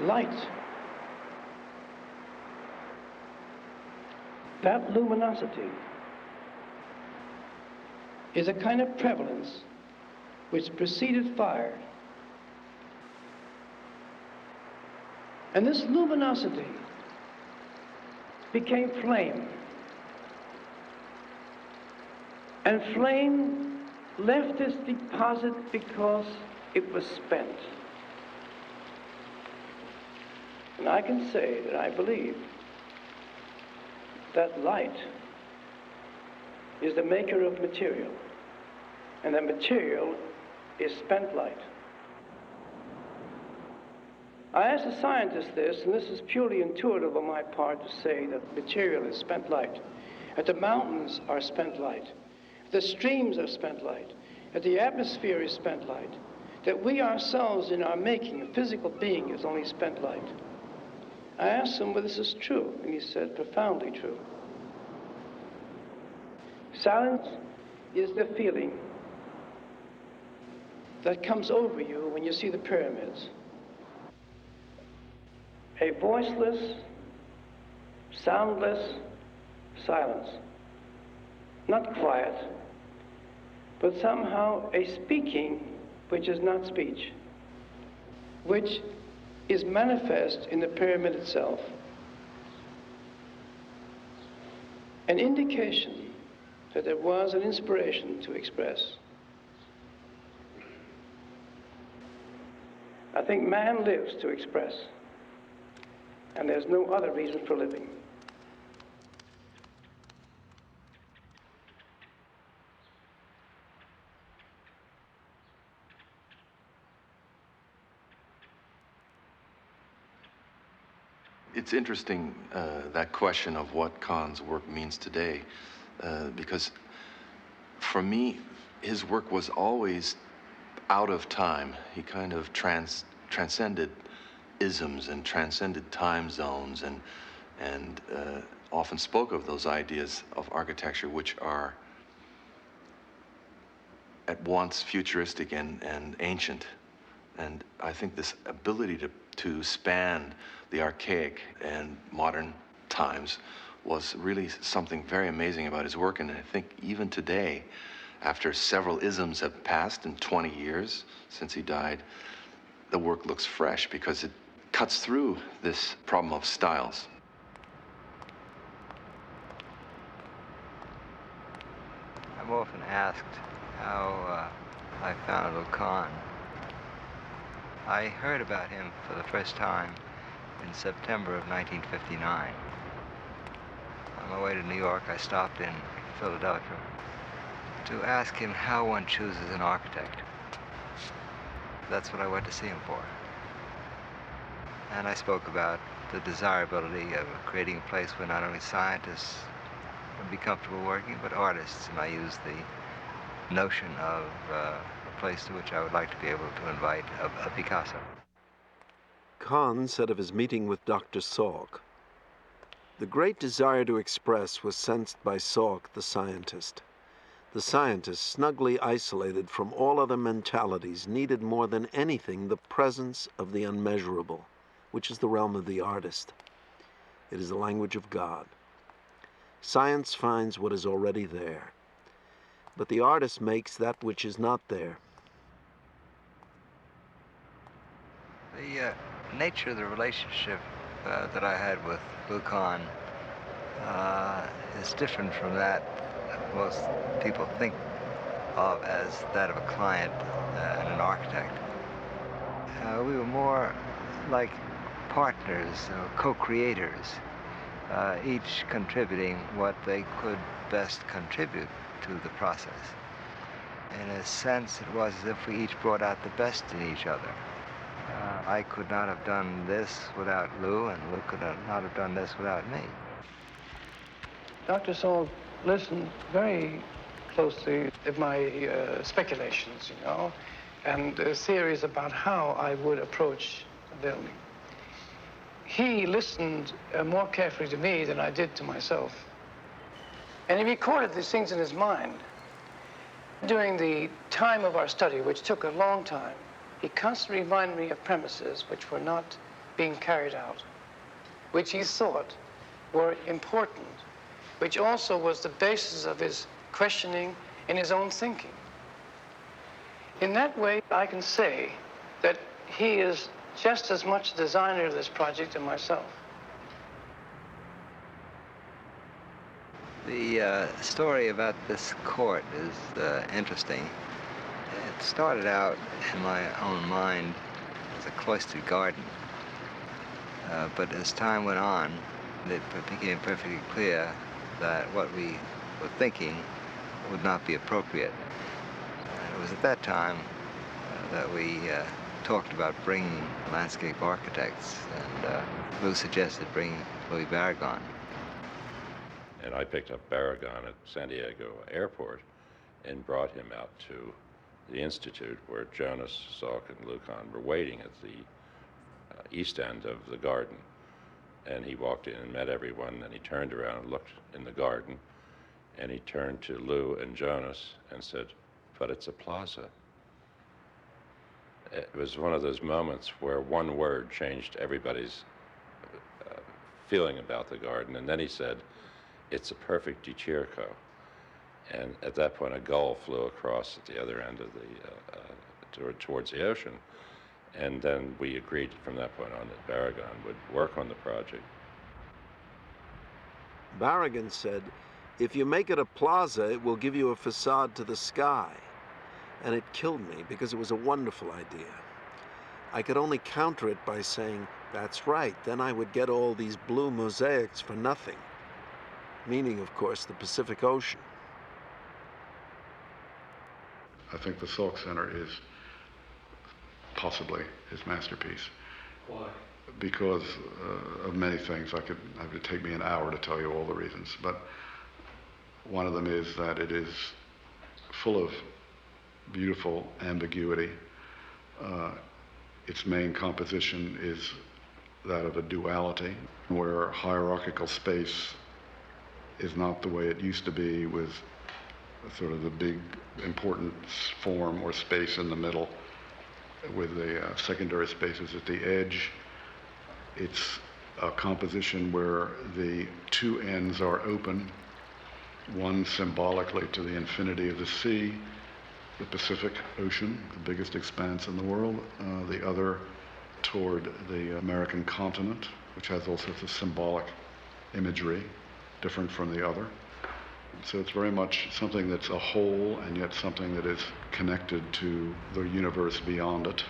light. That luminosity is a kind of prevalence which preceded fire. And this luminosity became flame. And flame left its deposit because it was spent. And I can say that I believe that light is the maker of material, and that material is spent light. I asked a scientist this, and this is purely intuitive on my part to say that material is spent light, that the mountains are spent light, the streams are spent light, that the atmosphere is spent light, that we ourselves in our making, a physical being, is only spent light. I asked him whether this is true, and he said, profoundly true. Silence is the feeling that comes over you when you see the pyramids. A voiceless, soundless silence. Not quiet, but somehow a speaking which is not speech, which is manifest in the pyramid itself. An indication that there was an inspiration to express. I think man lives to express, and there's no other reason for living. It's interesting, that question of what Kahn's work means today, because for me, his work was always out of time. He kind of transcended isms and transcended time zones, and often spoke of those ideas of architecture which are at once futuristic and ancient. And I think this ability to span the archaic and modern times was really something very amazing about his work. And I think even today, after several isms have passed in 20 years since he died, the work looks fresh because it cuts through this problem of styles. I'm often asked how I found Kahn. I heard about him for the first time in September of 1959. On my way to New York, I stopped in Philadelphia to ask him how one chooses an architect. That's what I went to see him for. And I spoke about the desirability of creating a place where not only scientists would be comfortable working, but artists. And I used the notion of a place to which I would like to be able to invite a Picasso. Kahn said of his meeting with Dr. Salk, "The great desire to express was sensed by Salk, the scientist. The scientist, snugly isolated from all other mentalities, needed more than anything the presence of the unmeasurable, which is the realm of the artist. It is the language of God. Science finds what is already there, but the artist makes that which is not there." The nature of the relationship that I had with Kahn is different from that most people think of as that of a client and an architect. We were more like partners, co-creators, each contributing what they could best contribute to the process. In a sense, it was as if we each brought out the best in each other. I could not have done this without Lou, and Lou could not have done this without me. Dr. Salk listened very closely to my speculations, and theories about how I would approach the building. He listened more carefully to me than I did to myself. And he recorded these things in his mind. During the time of our study, which took a long time, he constantly reminded me of premises which were not being carried out, which he thought were important, which also was the basis of his questioning in his own thinking. In that way, I can say that he is just as much the designer of this project as myself. The story about this court is interesting. It started out in my own mind as a cloistered garden. But as time went on, it became perfectly clear that what we were thinking would not be appropriate. And it was at that time that we talked about bringing landscape architects, and Lou suggested bringing Louis Barragan. And I picked up Barragan at San Diego Airport and brought him out to the Institute where Jonas Salk and Lou Kahn were waiting at the east end of the garden. And he walked in and met everyone, and he turned around and looked in the garden, and he turned to Lou and Jonas and said, "But it's a plaza." It was one of those moments where one word changed everybody's feeling about the garden. And then he said, "It's a perfect Dicirco." And at that point, a gull flew across at the other end of the, towards the ocean. And then we agreed from that point on that Barragan would work on the project. Barragan said, "If you make it a plaza, it will give you a facade to the sky." And it killed me because it was a wonderful idea. I could only counter it by saying, "That's right, then I would get all these blue mosaics for nothing." Meaning, of course, the Pacific Ocean. I think the Salk Center is possibly his masterpiece. Why? Because of many things. It would take me an hour to tell you all the reasons, but one of them is that it is full of beautiful ambiguity. Its main composition is that of a duality, where hierarchical space is not the way it used to be, with sort of the big important form or space in the middle, with the secondary spaces at the edge. It's a composition where the two ends are open, one symbolically to the infinity of the sea, the Pacific Ocean, the biggest expanse in the world, the other toward the American continent, which has all sorts of symbolic imagery, different from the other. So it's very much something that's a whole, and yet something that is connected to the universe beyond it.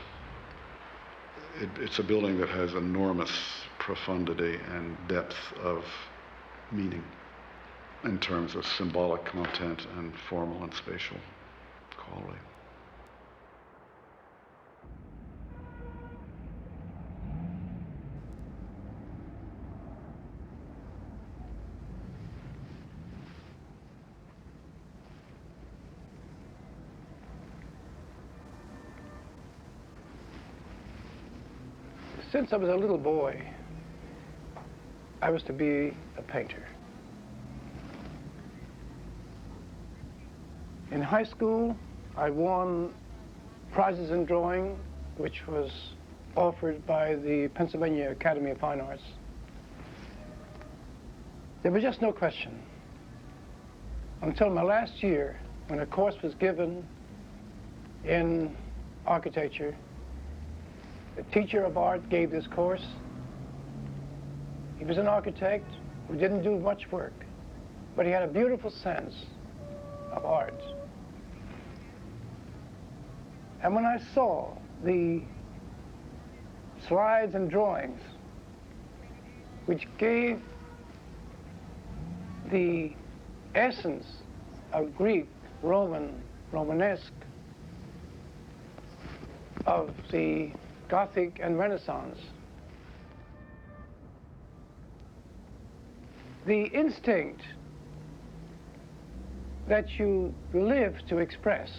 It's a building that has enormous profundity and depth of meaning in terms of symbolic content and formal and spatial quality. Since I was a little boy, I was to be a painter. In high school, I won prizes in drawing, which was offered by the Pennsylvania Academy of Fine Arts. There was just no question until my last year, when a course was given in architecture. The teacher of art gave this course. He was an architect who didn't do much work, but he had a beautiful sense of art. And when I saw the slides and drawings which gave the essence of Greek, Roman, Romanesque, of the Gothic and Renaissance, the instinct that you live to express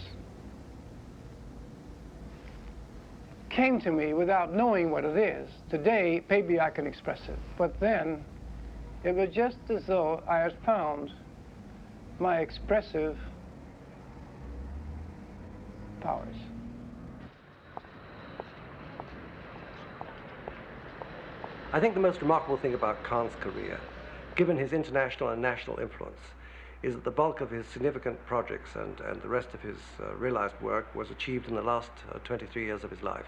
came to me without knowing what it is. Today, maybe I can express it, but then it was just as though I had found my expressive powers. I think the most remarkable thing about Kahn's career, given his international and national influence, is that the bulk of his significant projects and the rest of his realized work was achieved in the last 23 years of his life.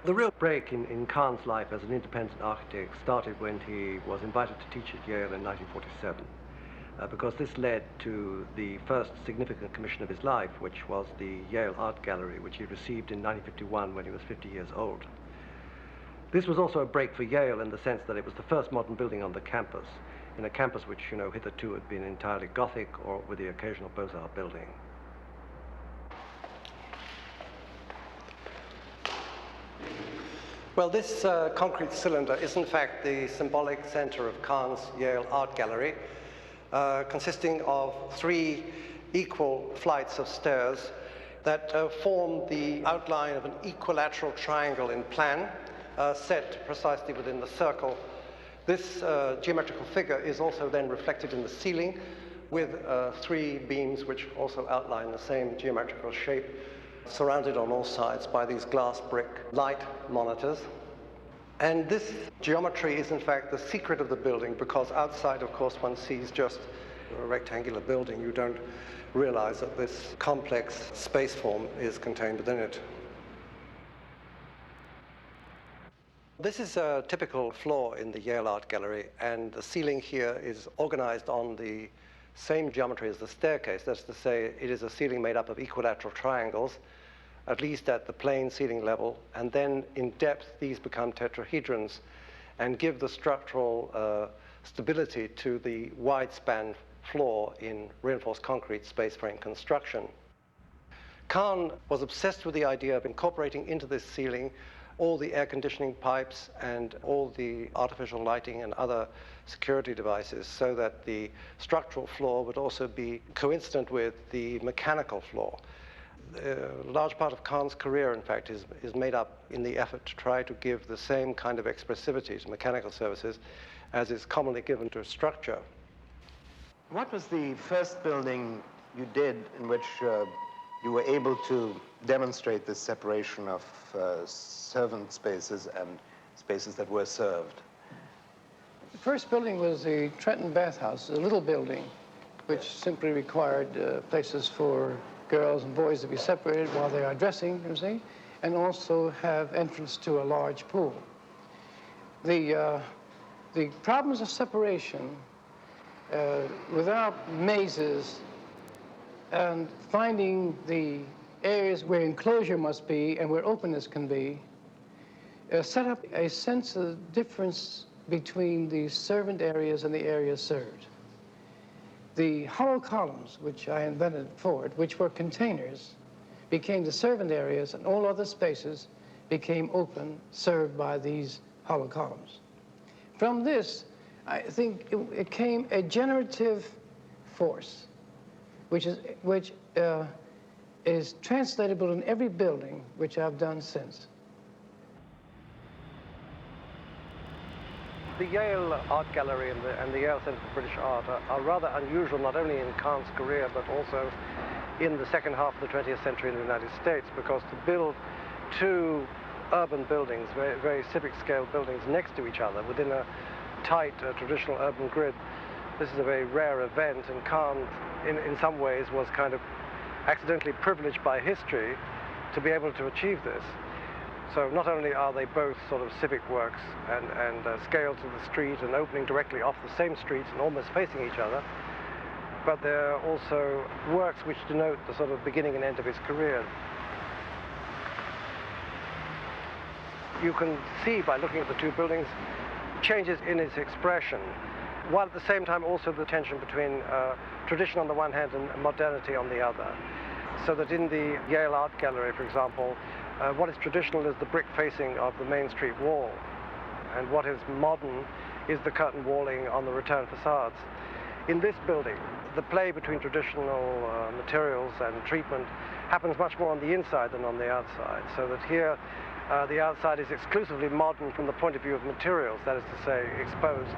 The real break in Kahn's life as an independent architect started when he was invited to teach at Yale in 1947, because this led to the first significant commission of his life, which was the Yale Art Gallery, which he received in 1951 when he was 50 years old. This was also a break for Yale in the sense that it was the first modern building on the campus, in a campus which, hitherto had been entirely Gothic or with the occasional Beaux-Arts building. Well, this concrete cylinder is in fact the symbolic center of Kahn's Yale Art Gallery, consisting of 3 equal flights of stairs that form the outline of an equilateral triangle in plan, set precisely within the circle. This geometrical figure is also then reflected in the ceiling with 3 beams which also outline the same geometrical shape, surrounded on all sides by these glass brick light monitors. And this geometry is in fact the secret of the building, because outside, of course, one sees just a rectangular building. You don't realize that this complex space form is contained within it. This is a typical floor in the Yale Art Gallery, and the ceiling here is organized on the same geometry as the staircase. That's to say, it is a ceiling made up of equilateral triangles, at least at the plane ceiling level, and then in depth these become tetrahedrons and give the structural stability to the wide-span floor in reinforced concrete space frame construction. Kahn was obsessed with the idea of incorporating into this ceiling all the air conditioning pipes and all the artificial lighting and other security devices, so that the structural floor would also be coincident with the mechanical floor. A large part of Kahn's career, in fact, is made up in the effort to try to give the same kind of expressivity to mechanical services as is commonly given to structure. What was the first building you did in which you were able to demonstrate this separation of servant spaces and spaces that were served? The first building was the Trenton Bathhouse, a little building, which simply required places for girls and boys to be separated while they are dressing, you see, and also have entrance to a large pool. The problems of separation without mazes and finding the areas where enclosure must be and where openness can be set up a sense of difference between the servant areas and the areas served. The hollow columns, which I invented for it, which were containers, became the servant areas, and all other spaces became open, served by these hollow columns. From this, I think it came a generative force, which is translatable in every building, which I've done since. The Yale Art Gallery and the Yale Center for British Art are rather unusual, not only in Kahn's career, but also in the second half of the 20th century in the United States, because to build 2 urban buildings, very, very civic-scale buildings next to each other within a tight traditional urban grid, this is a very rare event, and Kahn, in some ways, was kind of accidentally privileged by history to be able to achieve this. So not only are they both sort of civic works and scaled to the street and opening directly off the same street and almost facing each other, but they're also works which denote the sort of beginning and end of his career. You can see by looking at the 2 buildings changes in its expression, while at the same time also the tension between tradition on the one hand and modernity on the other. So that in the Yale Art Gallery, for example, what is traditional is the brick facing of the Main Street wall, and what is modern is the curtain walling on the return facades. In this building, the play between traditional materials and treatment happens much more on the inside than on the outside, so that here the outside is exclusively modern from the point of view of materials, that is to say, exposed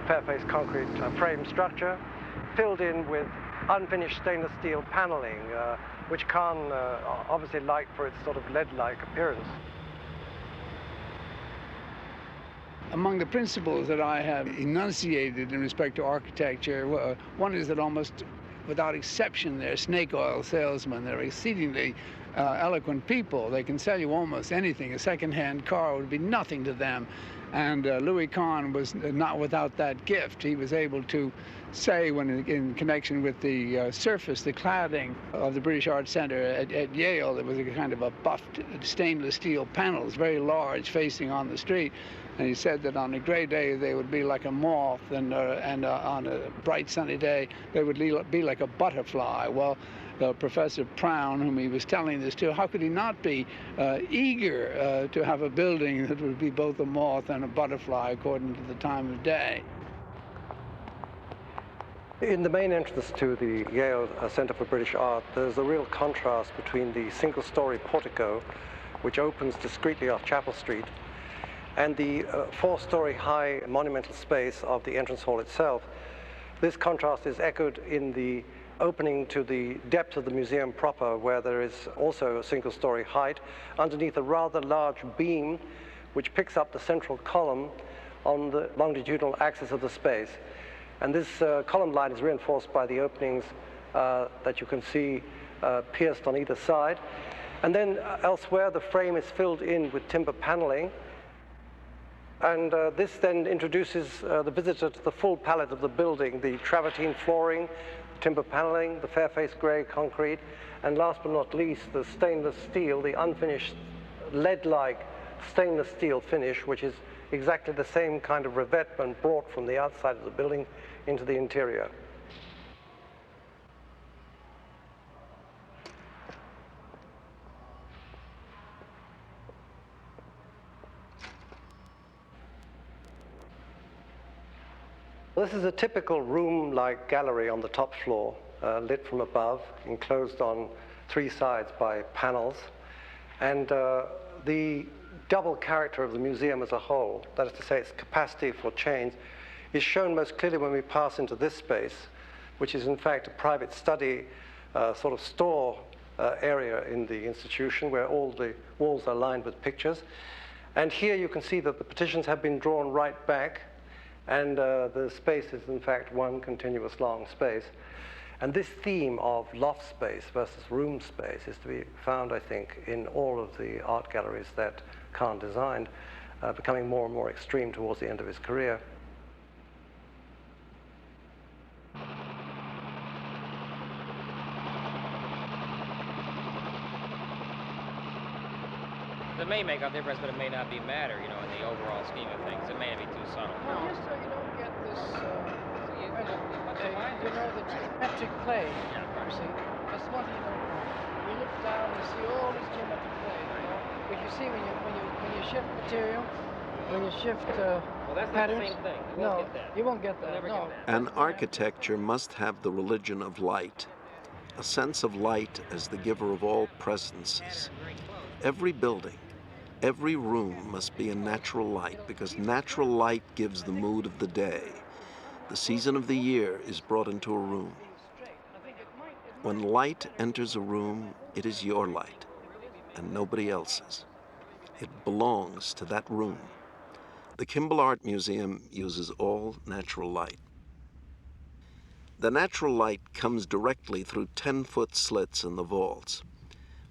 fair-face concrete frame structure, filled in with unfinished stainless steel paneling, which Kahn obviously liked for its sort of lead-like appearance. Among the principles that I have enunciated in respect to architecture, one is that almost without exception, they're snake oil salesmen. They're exceedingly eloquent people. They can sell you almost anything. A second-hand car would be nothing to them. And Louis Kahn was not without that gift. He was able to say, when in connection with the surface, the cladding of the British Art Center at Yale, there was a kind of a buffed stainless steel panels, very large, facing on the street. And he said that on a gray day they would be like a moth, and on a bright sunny day they would be like a butterfly. Well, Professor Prown, whom he was telling this to, how could he not be eager to have a building that would be both a moth and a butterfly according to the time of day? In the main entrance to the Yale Center for British Art, there's a real contrast between the single-story portico, which opens discreetly off Chapel Street, and the four-story high monumental space of the entrance hall itself. This contrast is echoed in the opening to the depth of the museum proper, where there is also a single-story height underneath a rather large beam which picks up the central column on the longitudinal axis of the space. And this column line is reinforced by the openings that you can see pierced on either side. And then elsewhere, the frame is filled in with timber paneling. And this then introduces the visitor to the full palette of the building: the travertine flooring, timber paneling, the fair-faced gray concrete, and last but not least, the stainless steel, the unfinished lead-like stainless steel finish, which is exactly the same kind of revetment brought from the outside of the building into the interior. This is a typical room-like gallery on the top floor, lit from above, enclosed on three sides by panels. And the double character of the museum as a whole, that is to say its capacity for change, is shown most clearly when we pass into this space, which is in fact a private study sort of store area in the institution, where all the walls are lined with pictures. And here you can see that the partitions have been drawn right back, and the space is in fact one continuous long space. And this theme of loft space versus room space is to be found, I think, in all of the art galleries that Kahn designed, becoming more and more extreme towards the end of his career. It may make a difference, but it may not be matter, you know, in the overall scheme of things. It may not be too subtle. Well, just so you don't get this, you know, the geometric play, you see. That's one thing you don't know. You look down and see all this geometric play, you know. But you see, when you shift material, when you shift Well, that's not patterns, the same thing. You no, won't get that. you won't get that. You'll never No. get that. An architecture must have the religion of light, a sense of light as the giver of all presences. Every building, every room must be in natural light, because natural light gives the mood of the day. The season of the year is brought into a room. When light enters a room, it is your light and nobody else's. It belongs to that room. The Kimball Art Museum uses all natural light. The natural light comes directly through 10-foot slits in the vaults.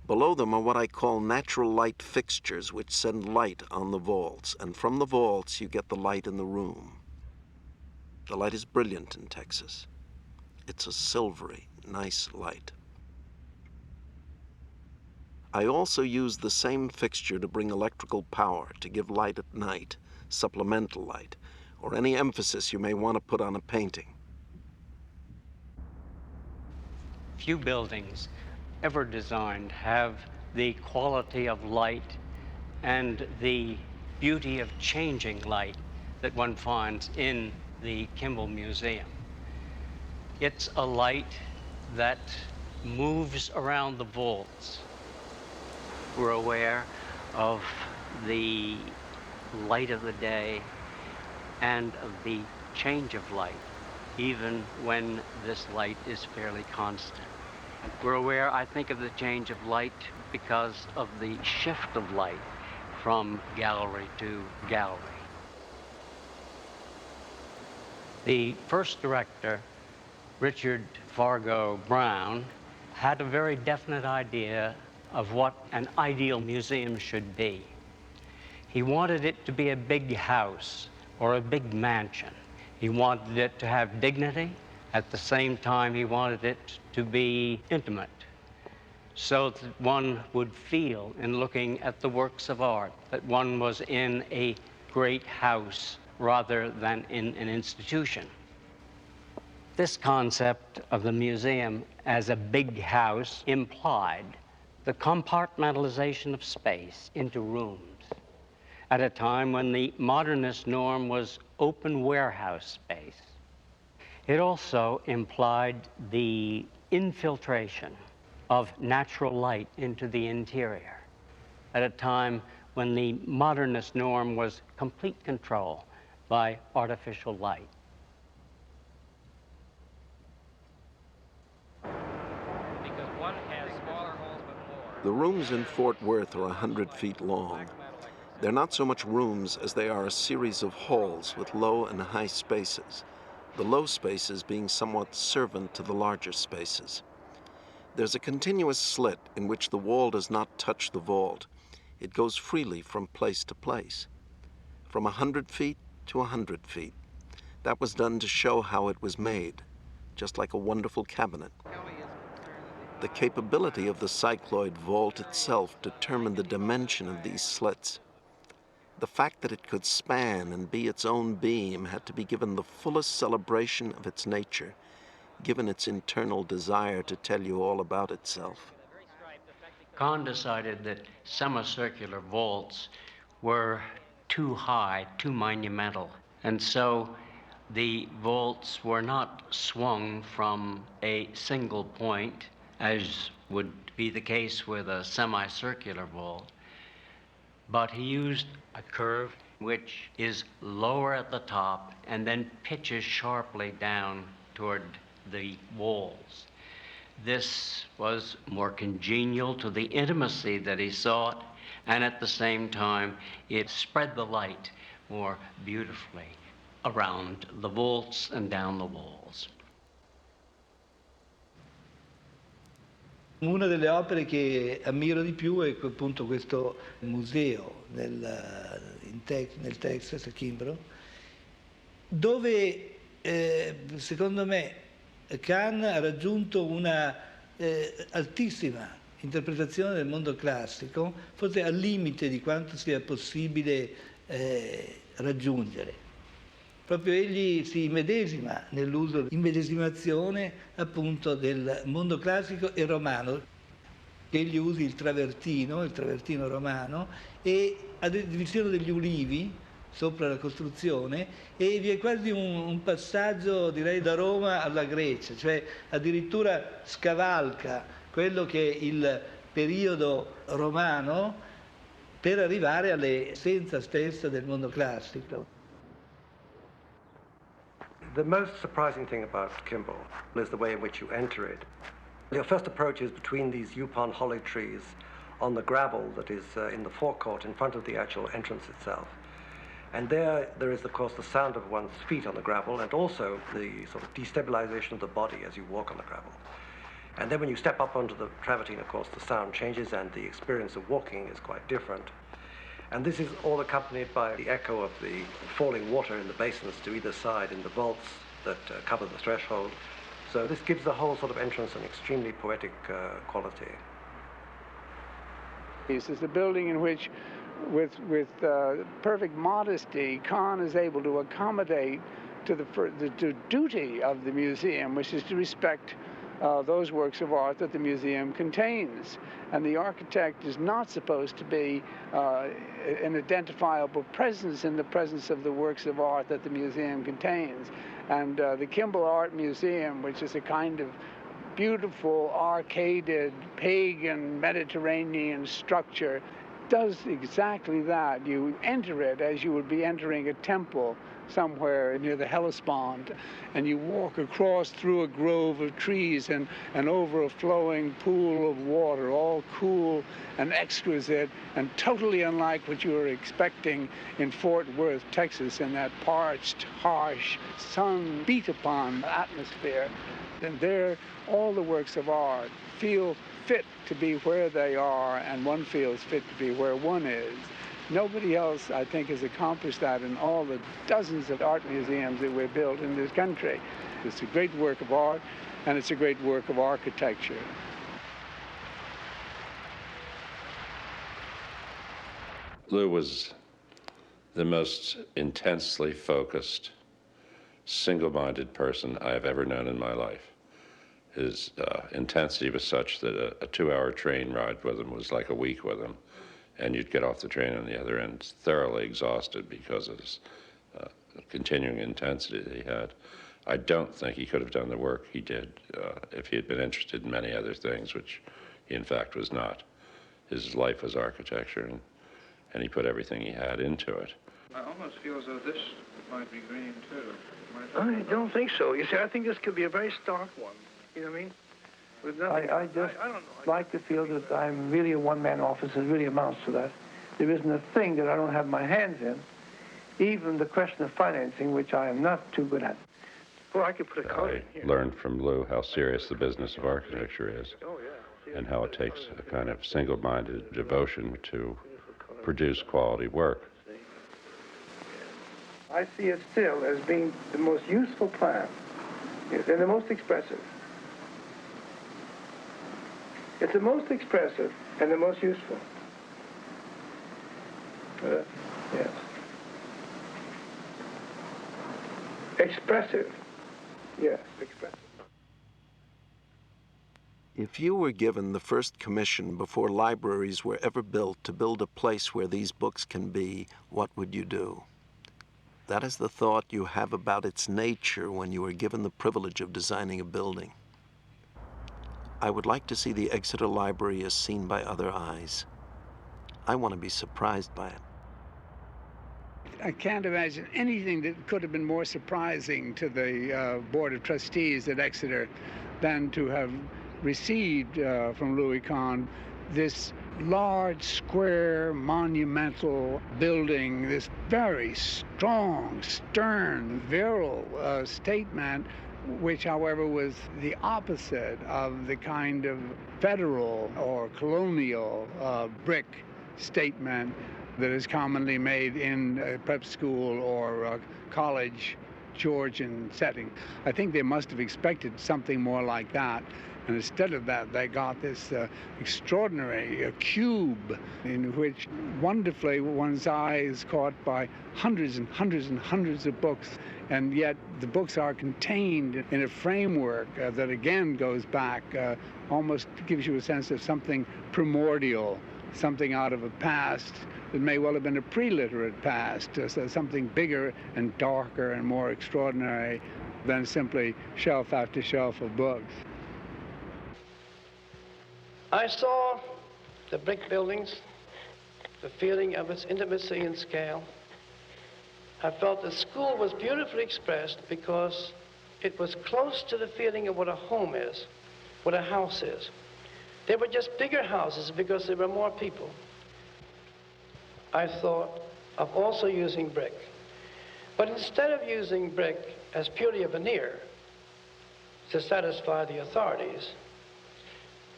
Below them are what I call natural light fixtures, which send light on the vaults, and from the vaults you get the light in the room. The light is brilliant in Texas. It's a silvery, nice light. I also use the same fixture to bring electrical power, to give light at night, supplemental light, or any emphasis you may want to put on a painting. Few buildings ever designed have the quality of light and the beauty of changing light that one finds in the Kimball Museum. It's a light that moves around the vaults. We're aware of the light of the day and of the change of light, even when this light is fairly constant. We're aware, I think, of the change of light because of the shift of light from gallery to gallery. The first director, Richard Fargo Brown, had a very definite idea of what an ideal museum should be. He wanted it to be a big house or a big mansion. He wanted it to have dignity. At the same time, he wanted it to be intimate, so that one would feel, in looking at the works of art, that one was in a great house rather than in an institution. This concept of the museum as a big house implied the compartmentalization of space into rooms at a time when the modernist norm was open warehouse space. It also implied the infiltration of natural light into the interior at a time when the modernist norm was complete control by artificial light. Because one has smaller holes but more. The rooms in Fort Worth are 100 feet long. They're not so much rooms as they are a series of halls with low and high spaces, the low spaces being somewhat servant to the larger spaces. There's a continuous slit in which the wall does not touch the vault. It goes freely from place to place, from 100 feet to 100 feet. That was done to show how it was made, just like a wonderful cabinet. The capability of the cycloid vault itself determined the dimension of these slits. The fact that it could span and be its own beam had to be given the fullest celebration of its nature, given its internal desire to tell you all about itself. Kahn decided that semicircular vaults were too high, too monumental, and so the vaults were not swung from a single point, as would be the case with a semicircular vault, but he used a curve which is lower at the top and then pitches sharply down toward the walls. This was more congenial to the intimacy that he sought, and at the same time, it spread the light more beautifully around the vaults and down the walls. Una delle opere che ammiro di più è appunto questo museo nel Texas, a Kimbrough, dove secondo me Kahn ha raggiunto una altissima interpretazione del mondo classico, forse al limite di quanto sia possibile raggiungere. Proprio egli si immedesima nell'uso, immedesimazione appunto del mondo classico e romano. Egli usi il travertino romano, e ad esempio degli ulivi sopra la costruzione, e vi è quasi un passaggio, direi, da Roma alla Grecia, cioè addirittura scavalca quello che è il periodo romano per arrivare all'essenza stessa del mondo classico. The most surprising thing about Kimball is the way in which you enter it. Your first approach is between these Yupon holly trees on the gravel that is in the forecourt in front of the actual entrance itself. And there is, of course, the sound of one's feet on the gravel, and also the sort of destabilization of the body as you walk on the gravel. And then when you step up onto the travertine, of course, the sound changes and the experience of walking is quite different. And this is all accompanied by the echo of the falling water in the basins to either side in the vaults that cover the threshold. So this gives the whole sort of entrance an extremely poetic quality. This is a building in which, with perfect modesty, Kahn is able to accommodate to the duty of the museum, which is to respect those works of art that the museum contains. And the architect is not supposed to be an identifiable presence in the presence of the works of art that the museum contains. And the Kimball Art Museum, which is a kind of beautiful, arcaded, pagan, Mediterranean structure, does exactly that. You enter it as you would be entering a temple somewhere near the Hellespont, and you walk across through a grove of trees and over a flowing pool of water, all cool and exquisite and totally unlike what you were expecting in Fort Worth, Texas, in that parched, harsh, sun beat upon atmosphere. And there, all the works of art feel fit to be where they are, and one feels fit to be where one is. Nobody else, I think, has accomplished that in all the dozens of art museums that we've built in this country. It's a great work of art, and it's a great work of architecture. Lou was the most intensely focused, single-minded person I have ever known in my life. His intensity was such that a 2-hour train ride with him was like a week with him. And you'd get off the train on the other end thoroughly exhausted because of his continuing intensity that he had. I don't think he could have done the work he did if he had been interested in many other things, which he in fact was not. His life was architecture, and he put everything he had into it. I almost feel as though this might be green, too. I don't think so. You see, I think this could be a very stark one. You know what I mean? I just like to feel that I'm really a one-man office. It really amounts to that. There isn't a thing that I don't have my hands in, even the question of financing, which I am not too good at. Well, I could put a color in here. I learned from Lou how serious the business of architecture is, and how it takes a kind of single-minded devotion to produce quality work. I see it still as being the most useful plan and the most expressive. It's the most expressive and the most useful. Yes. Expressive. Yes, expressive. If you were given the first commission before libraries were ever built to build a place where these books can be, what would you do? That is the thought you have about its nature when you are given the privilege of designing a building. I would like to see the Exeter Library as seen by other eyes. I want to be surprised by it. I can't imagine anything that could have been more surprising to the Board of Trustees at Exeter than to have received from Louis Kahn this large, square, monumental building, this very strong, stern, virile statement, which, however, was the opposite of the kind of federal or colonial brick statement that is commonly made in a prep school or a college Georgian setting. I think they must have expected something more like that. And instead of that, they got this extraordinary cube in which wonderfully one's eye is caught by hundreds and hundreds and hundreds of books. And yet the books are contained in a framework that again goes back, almost gives you a sense of something primordial, something out of a past that may well have been a pre-literate past, so something bigger and darker and more extraordinary than simply shelf after shelf of books. I saw the brick buildings, the feeling of its intimacy and scale. I felt the school was beautifully expressed because it was close to the feeling of what a home is, what a house is. They were just bigger houses because there were more people. I thought of also using brick. But instead of using brick as purely a veneer to satisfy the authorities,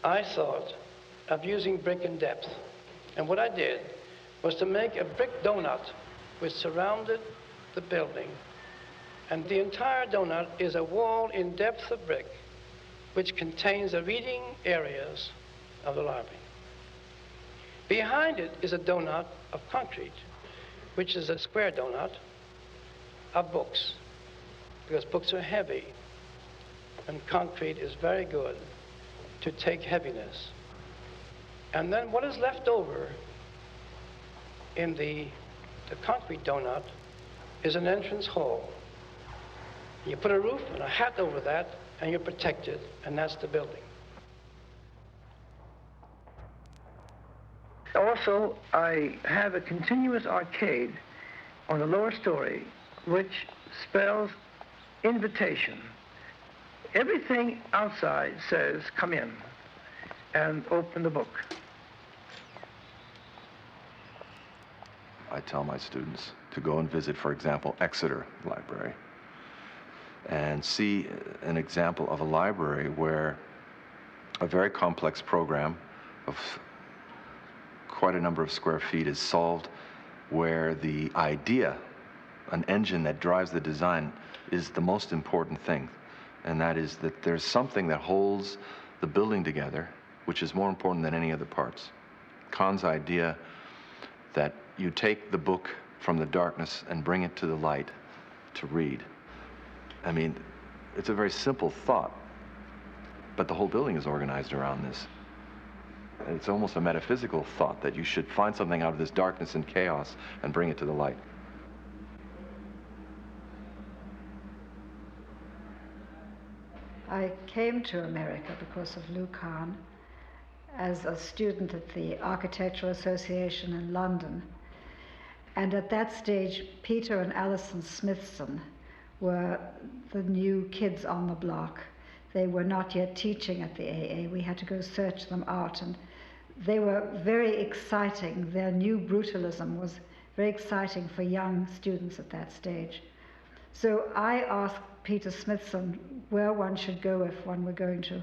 I thought of using brick in depth. And what I did was to make a brick donut which surrounded the building. And the entire donut is a wall in depth of brick which contains the reading areas of the library. Behind it is a donut of concrete, which is a square donut of books, because books are heavy, and concrete is very good to take heaviness. And then what is left over in the concrete donut is an entrance hall. You put a roof and a hat over that, and you're protected, and that's the building. Also, Also, I have a continuous arcade on the lower story, which spells invitation. Everything outside says, come in and open the book. I tell my students to go and visit, for example, Exeter Library and see an example of a library where a very complex program of quite a number of square feet is solved, where the idea, an engine that drives the design, is the most important thing. And that is that there's something that holds the building together, which is more important than any other parts. Kahn's idea that you take the book from the darkness and bring it to the light to read. I mean, it's a very simple thought, but the whole building is organized around this. It's almost a metaphysical thought that you should find something out of this darkness and chaos and bring it to the light. I came to America because of Lou Kahn as a student at the Architectural Association in London. And at that stage, Peter and Alison Smithson were the new kids on the block. They were not yet teaching at the AA. We had to go search them out, and they were very exciting. Their new brutalism was very exciting for young students at that stage. So I asked Peter Smithson where one should go if one were going to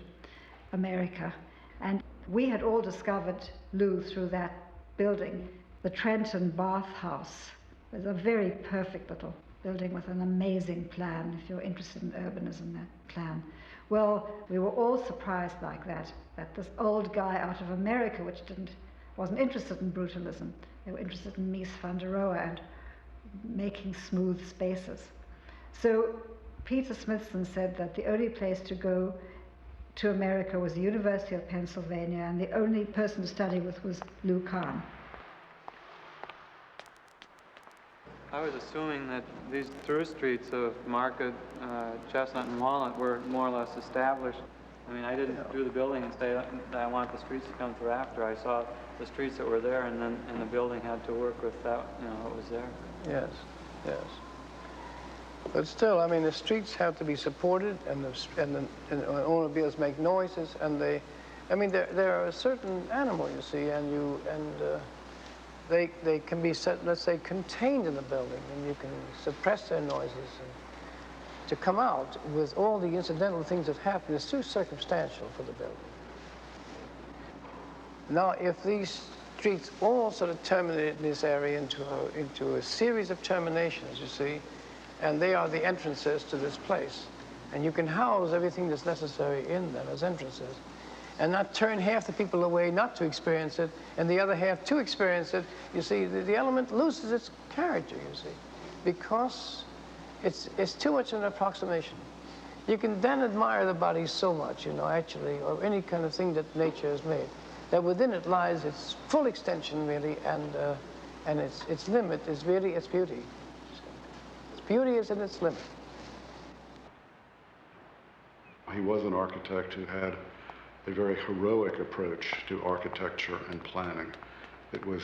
America. And we had all discovered Lou through that building. The Trenton Bath House was a very perfect little building with an amazing plan, if you're interested in urbanism, that plan. Well, we were all surprised like that this old guy out of America, which wasn't interested in brutalism, they were interested in Mies van der Rohe and making smooth spaces. So Peter Smithson said that the only place to go to America was the University of Pennsylvania, and the only person to study with was Lou Kahn. I was assuming that these through streets of Market, Chestnut, and Walnut were more or less established. I mean, I didn't do the building and say that I want the streets to come through after. I saw the streets that were there, and the building had to work with that, what was there. Yes, yes. But still, I mean, the streets have to be supported, and the automobiles make noises, and there are a certain animal, you see, they can be set, let's say, contained in the building, and you can suppress their noises. And to come out with all the incidental things that happen is too circumstantial for the building. Now, if these streets all sort of terminate in this area into a series of terminations, you see, and they are the entrances to this place, and you can house everything that's necessary in them as entrances, and not turn half the people away not to experience it, and the other half to experience it. You see, the element loses its character, you see, because it's too much an approximation. You can then admire the body so much, actually, or any kind of thing that nature has made, that within it lies its full extension, really, and its limit is really its beauty. Its beauty is in its limit. He was an architect who had a very heroic approach to architecture and planning. It was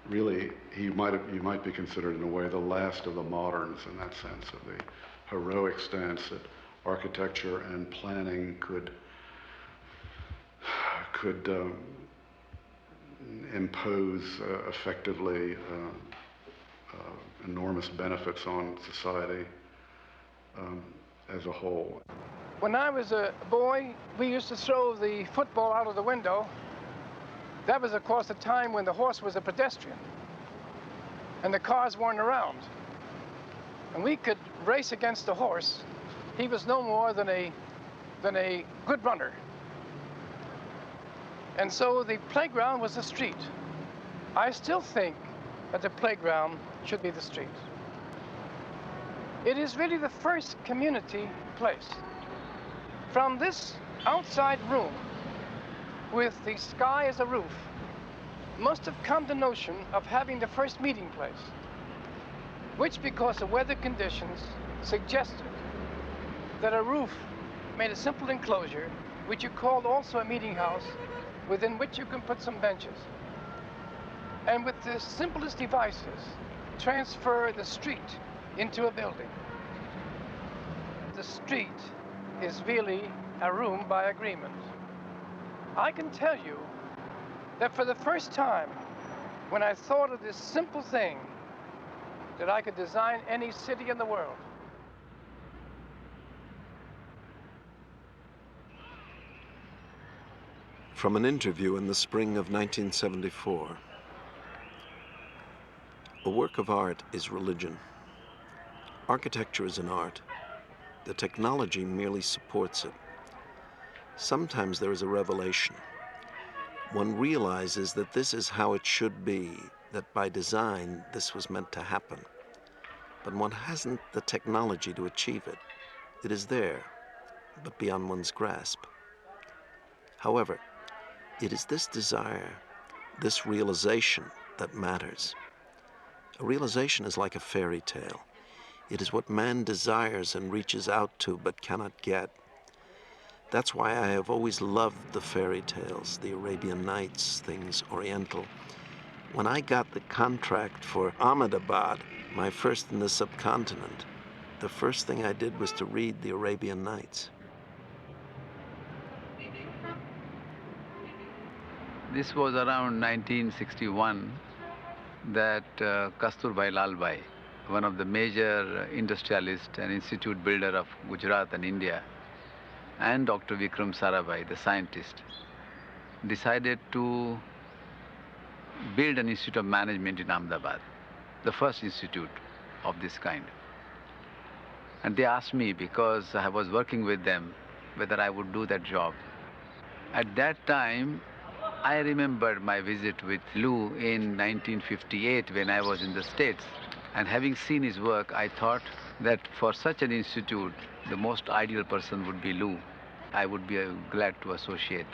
really, you might be considered in a way the last of the moderns in that sense, of the heroic stance that architecture and planning could impose effectively enormous benefits on society as a whole. When I was a boy, we used to throw the football out of the window. That was, of course, the time when the horse was a pedestrian and the cars weren't around. And we could race against the horse. He was no more than a good runner. And so the playground was the street. I still think that the playground should be the street. It is really the first community place. From this outside room, with the sky as a roof, must have come the notion of having the first meeting place, which, because of weather conditions, suggested that a roof made a simple enclosure, which you called also a meeting house, within which you can put some benches. and with the simplest devices, transfer the street into a building. The street is really a room by agreement. I can tell you that for the first time, when I thought of this simple thing, that I could design any city in the world. From an interview in the spring of 1974. A work of art is religion. Architecture is an art. The technology merely supports it. Sometimes there is a revelation. One realizes that this is how it should be, that by design this was meant to happen. But one hasn't the technology to achieve it. It is there, but beyond one's grasp. However, it is this desire, this realization that matters. A realization is like a fairy tale. It is what man desires and reaches out to but cannot get. That's why I have always loved the fairy tales, the Arabian Nights, things Oriental. When I got the contract for Ahmedabad, my first in the subcontinent, the first thing I did was to read the Arabian Nights. This was around 1961 that Kasturbai Lalbhai, one of the major industrialists and institute builder of Gujarat and India, and Dr. Vikram Sarabhai, the scientist, decided to build an institute of management in Ahmedabad, the first institute of this kind. And they asked me, because I was working with them, whether I would do that job. At that time, I remembered my visit with Lou in 1958 when I was in the States. And having seen his work, I thought that for such an institute, the most ideal person would be Lou. I would be glad to associate.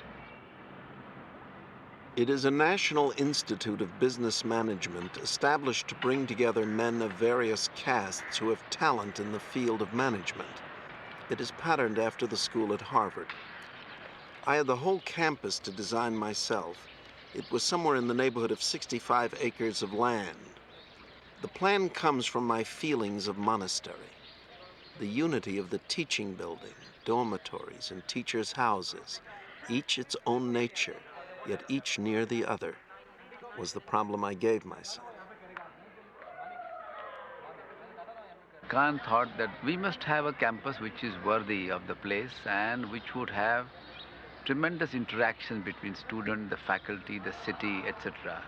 It is a National Institute of Business Management established to bring together men of various castes who have talent in the field of management. It is patterned after the school at Harvard. I had the whole campus to design myself. It was somewhere in the neighborhood of 65 acres of land. The plan comes from my feelings of monastery. The unity of the teaching building, dormitories, and teachers' houses, each its own nature, yet each near the other, was the problem I gave myself. Kahn thought that we must have a campus which is worthy of the place and which would have tremendous interaction between student, the faculty, the city, etc.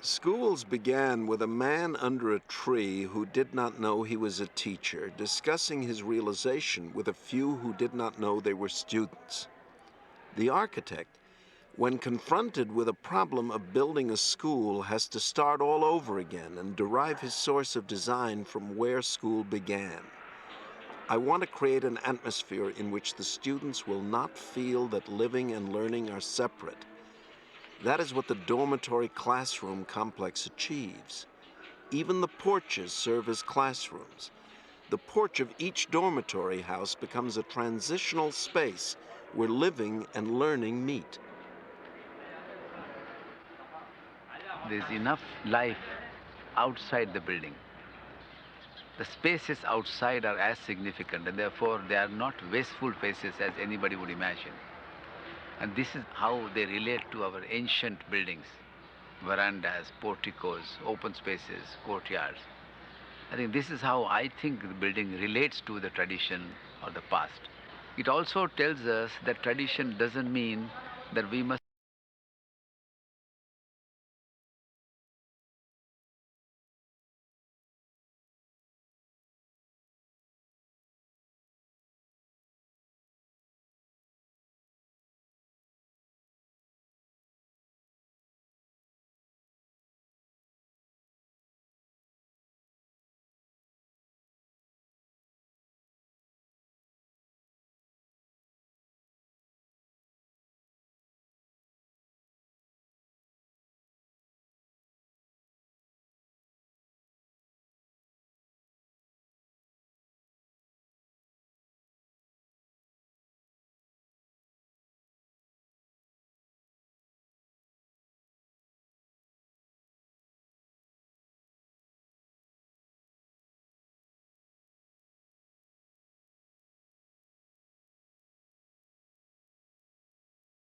Schools began with a man under a tree who did not know he was a teacher, discussing his realization with a few who did not know they were students. The architect, when confronted with a problem of building a school, has to start all over again and derive his source of design from where school began. I want to create an atmosphere in which the students will not feel that living and learning are separate. That is what the dormitory classroom complex achieves. Even the porches serve as classrooms. The porch of each dormitory house becomes a transitional space where living and learning meet. There's enough life outside the building. The spaces outside are as significant, and therefore they are not wasteful spaces as anybody would imagine. And this is how they relate to our ancient buildings, verandas, porticos, open spaces, courtyards. I think this is how I think the building relates to the tradition or the past. It also tells us that tradition doesn't mean that we must